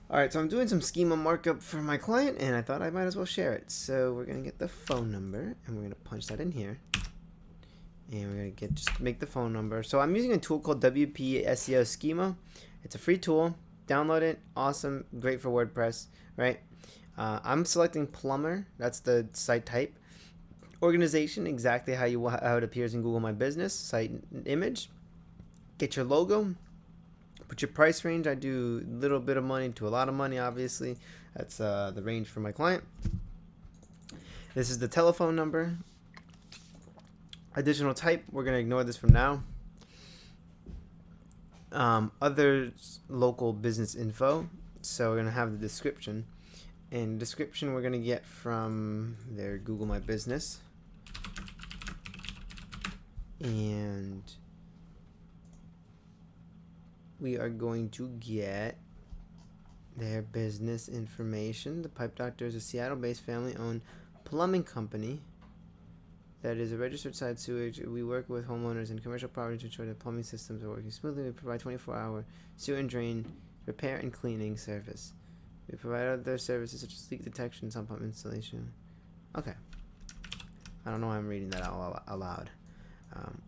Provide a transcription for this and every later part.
Alright, so I'm doing some schema markup for my client, and I thought I might as well share it. So we're going to get the phone number, and we're going to punch that in here. And we're going to just make the phone number. So I'm using a tool called WP SEO Schema. It's a free tool. Download it. Awesome. Great for WordPress, right? I'm selecting plumber. That's the site type. Organization, exactly how it appears in Google My Business. Site image. Get your logo. Put your price range. I do a little bit of money to a lot of money, obviously. That's the range for my client. This is the telephone number. Additional type, we're going to ignore this from now. Other local business info. So we're going to have the description. And description we're going to get from their Google My Business. And we are going to get their business information. The Pipe Doctor is a Seattle-based family-owned plumbing company that is a registered site sewage. We work with homeowners and commercial property to ensure that plumbing systems are working smoothly. We provide 24-hour sewer and drain repair and cleaning service. We provide other services such as leak detection, sump pump installation. Okay. I don't know why I'm reading that out loud.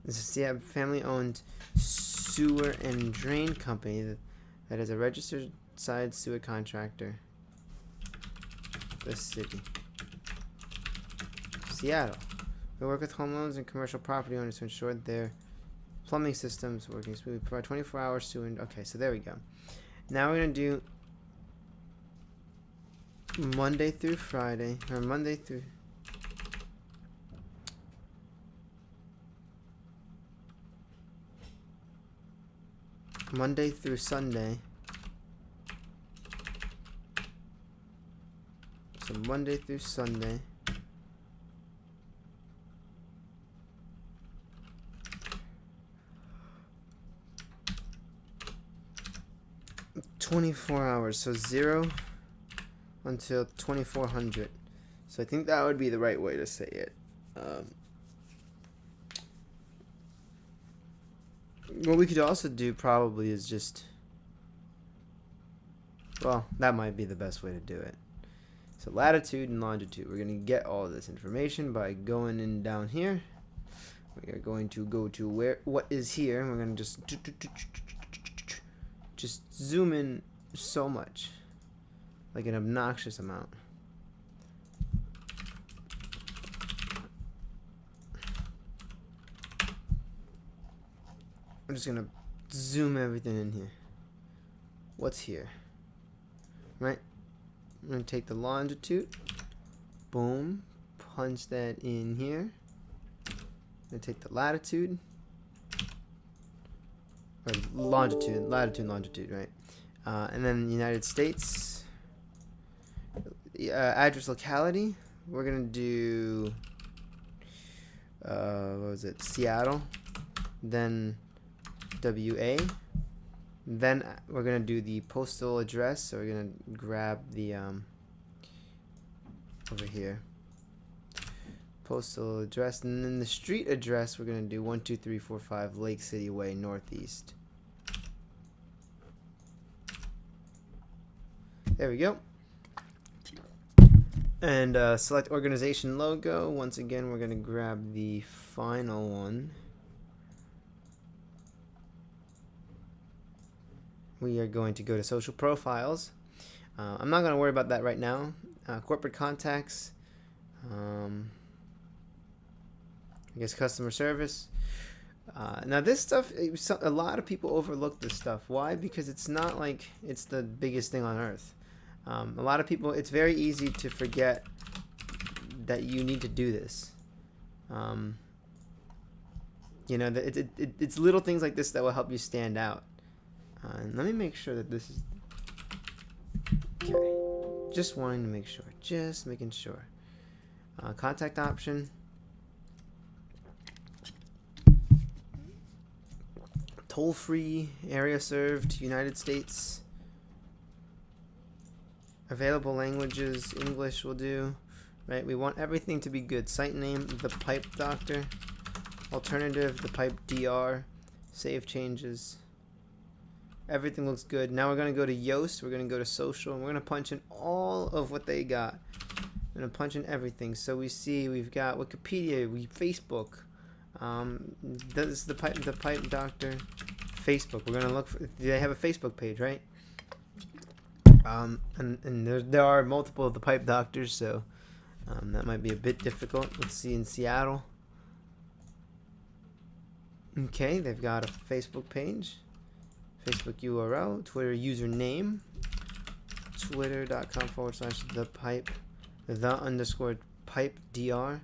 This is a family-owned sewer and drain company that is a registered side sewer contractor. The city. Seattle. We work with homeowners and commercial property owners to ensure their plumbing systems working smoothly. We provide 24-hour sewer. Okay, so there we go. Now we're going to do Monday through Friday, or Monday through Sunday. So Monday through Sunday. $24 hours, so 0 until 2400. So I think that would be the right way to say it. What we could also do probably is just, well, that might be the best way to do it. So latitude and longitude. We're going to get all of this information by going in down here. We are going to go to what is here. And we're going to just zoom in so much, like an obnoxious amount. I'm just gonna zoom everything in here. What's here? Right? I'm gonna take the longitude. Boom. Punch that in here. I'm gonna take the latitude. Or longitude. Longitude, right? And then United States. Address locality. We're gonna do what was it? Seattle. Then WA. Then we're gonna do the postal address. So we're gonna grab the over here postal address, and then the street address we're gonna do 12345 Lake City Way Northeast. There we go. And select organization logo. Once again, we're gonna grab the final one. We are going to go to social profiles. I'm not going to worry about that right now. Corporate contacts. I guess customer service. Now this stuff, a lot of people overlook this stuff. Why? Because it's not like it's the biggest thing on earth. A lot of people, it's very easy to forget that you need to do this. You know, it's little things like this that will help you stand out. And let me make sure that this is okay. Just wanting to make sure. Just making sure. Contact option. Toll free. Area served. United States. Available languages. English will do. Right? We want everything to be good. Site name. The Pipe Doctor. Alternative. The Pipe DR. Save changes. Everything looks good. Now we're going to go to Yoast. We're going to go to social, and we're going to punch in all of what they got. I'm going to punch in everything. So we see we've got Wikipedia, Facebook. This is the pipe doctor. Facebook. We're going to look for, they have a Facebook page, right? And there are multiple of the pipe doctors, so that might be a bit difficult. Let's see in Seattle. Okay, they've got a Facebook page, Facebook URL, Twitter username, twitter.com/the_pipe dr,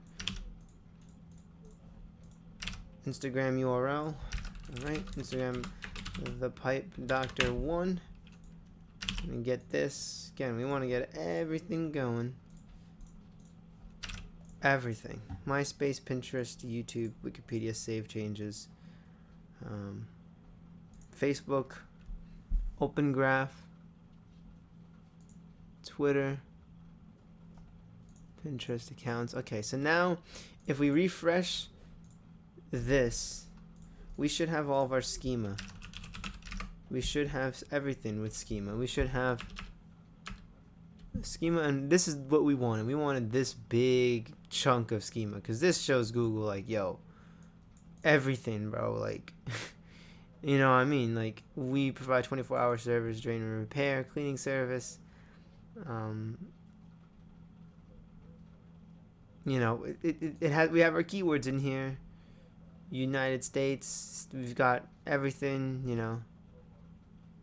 Instagram URL, alright, Instagram the pipe doctor 1. And get this again. We want to get everything going. Everything. MySpace, Pinterest, YouTube, Wikipedia, save changes. Facebook, Open Graph, Twitter, Pinterest accounts. Okay, so now if we refresh this, we should have all of our schema. We should have everything with schema. We should have schema, and this is what we wanted. We wanted this big chunk of schema, because this shows Google like, yo, everything, bro. Like, you know what I mean? Like, we provide 24-hour service, drain and repair, cleaning service. You know, it has. We have our keywords in here. United States. We've got everything. You know.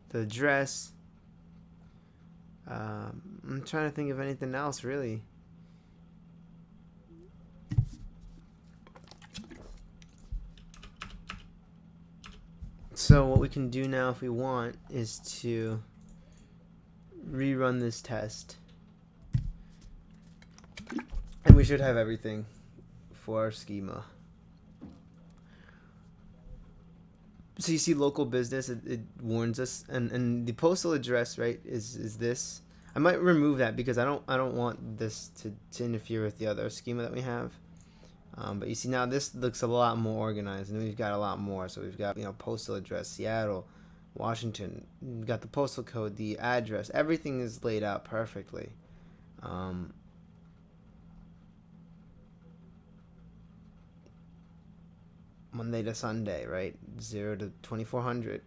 The address. I'm trying to think of anything else really. So what we can do now if we want is to rerun this test. And we should have everything for our schema. So you see local business, it warns us, and the postal address, right, is this. I might remove that because I don't want this to interfere with the other schema that we have. But you see now this looks a lot more organized, and we've got a lot more. So we've got, you know, postal address, Seattle, Washington. We've got the postal code, the address. Everything is laid out perfectly. Monday to Sunday, right? 0 to 2400.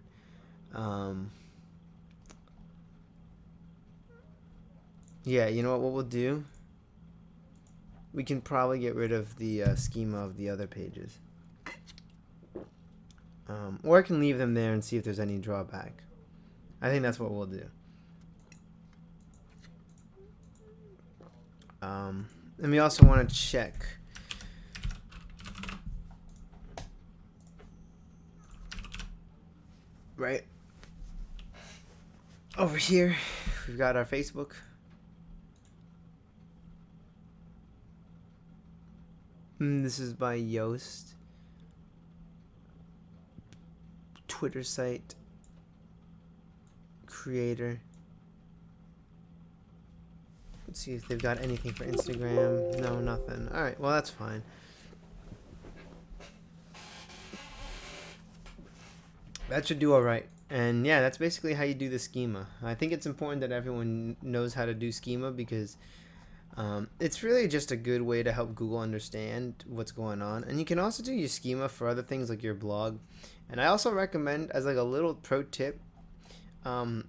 Yeah, you know what we'll do? We can probably get rid of the schema of the other pages. Or I can leave them there and see if there's any drawback. I think that's what we'll do. And we also want to check. Right over here, we've got our Facebook. This is by Yoast. Twitter site. Creator. Let's see if they've got anything for Instagram. No, nothing. Alright, well that's fine. That should do alright. And yeah, that's basically how you do the schema. I think it's important that everyone knows how to do schema because it's really just a good way to help Google understand what's going on. And you can also do your schema for other things like your blog. And I also recommend, as like a little pro tip, have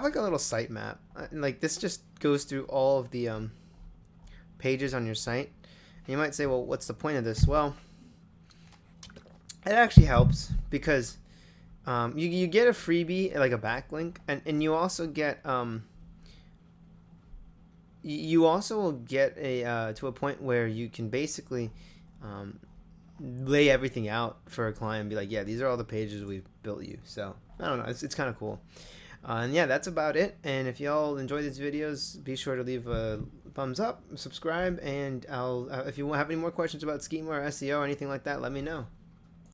like a little sitemap. Like this just goes through all of the pages on your site. And you might say, well, what's the point of this? Well, it actually helps because you get a freebie, like a backlink, and you also get you also will get a to a point where you can basically lay everything out for a client and be like, yeah, these are all the pages we've built you. So I don't know, it's kind of cool. And yeah, that's about it. And if y'all enjoy these videos, be sure to leave a thumbs up, subscribe, and I'll if you have any more questions about schema or SEO or anything like that, let me know.